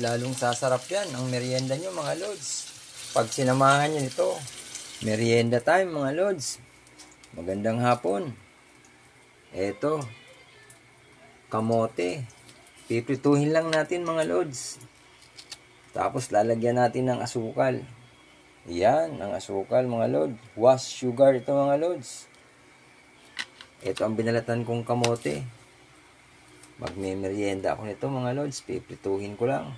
Lalong sasarap yan ang merienda nyo mga lods. Pag sinamahan nyo nito, merienda time mga lods. Magandang hapon. Eto, kamote. Piprituhin lang natin mga lods. Tapos lalagyan natin ng asukal. Yan, ang asukal mga lods. Was sugar ito mga lods. Ito ang binalatan kong kamote. Magme-merienda ako nito mga lods. Piprituhin ko lang.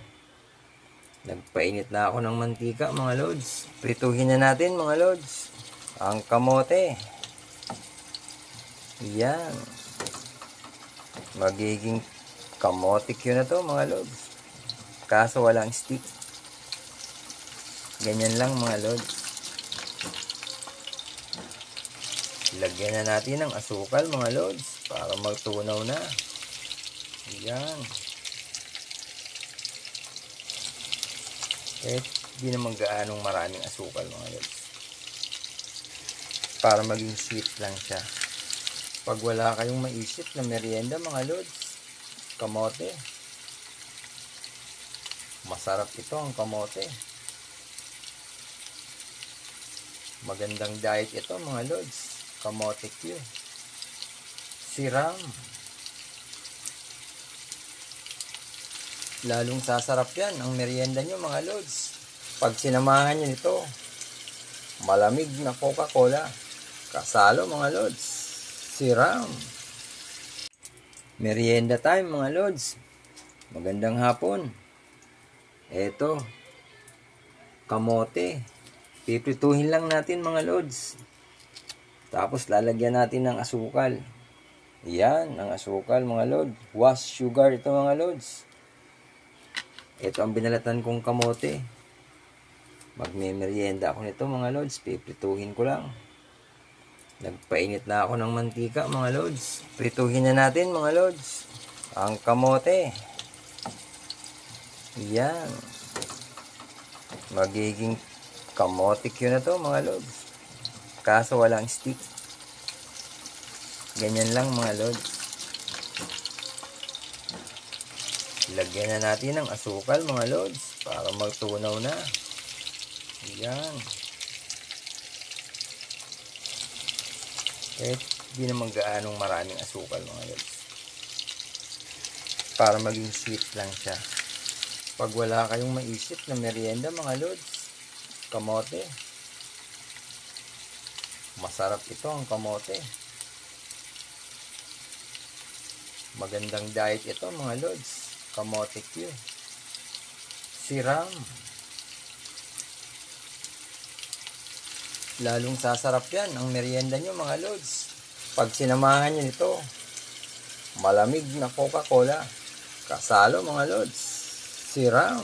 Nagpainit na ako ng mantika mga lods. Prituhin na natin mga lods ang kamote. Yan. Magiging kamote Q na to mga lods. Kaso walang stick. Ganyan lang mga lods. Lagyan na natin ng asukal mga lods para magtunaw na. Yan. Di naman gaanong maraming asukal mga lods. Para maging sweet lang siya. Pag wala kayong maisip na merienda mga lods, kamote. Masarap ito ang kamote. Magandang diet ito mga lods. Kamote Q. Siram. Lalong sasarap yan ang merienda nyo mga lods. Pag sinamahan nyo nito, malamig na Coca-Cola. Kasalo mga lods. Siram. Merienda time mga lods. Magandang hapon. Eto, kamote. Piprituhin lang natin mga lods. Tapos lalagyan natin ng asukal. Yan, ang asukal mga lods. Was sugar ito mga lods. Ito ang binalatan kong kamote. Magme-merienda ako nito mga lods. Piprituhin ko lang. Nagpainit na ako ng mantika mga lods. Prituhin na natin mga lods ang kamote. Yan. Magiging kamote Q na to mga lods. Kaso walang stick. Ganyan lang mga lods. Lagyan na natin ng asukal mga lods para magtunaw na. Yan. Di naman gaanong maraming asukal mga lods. Para maging sweet lang siya. Pag wala kayong maisip na merienda mga lods, kamote. Masarap ito ang kamote. Magandang diet ito mga lods. Kamote Q. Siram. Lalong sasarap yan ang merienda nyo mga lods. Pag sinamahan nyo nito, malamig na Coca-Cola. Kasalo mga lods. Siram.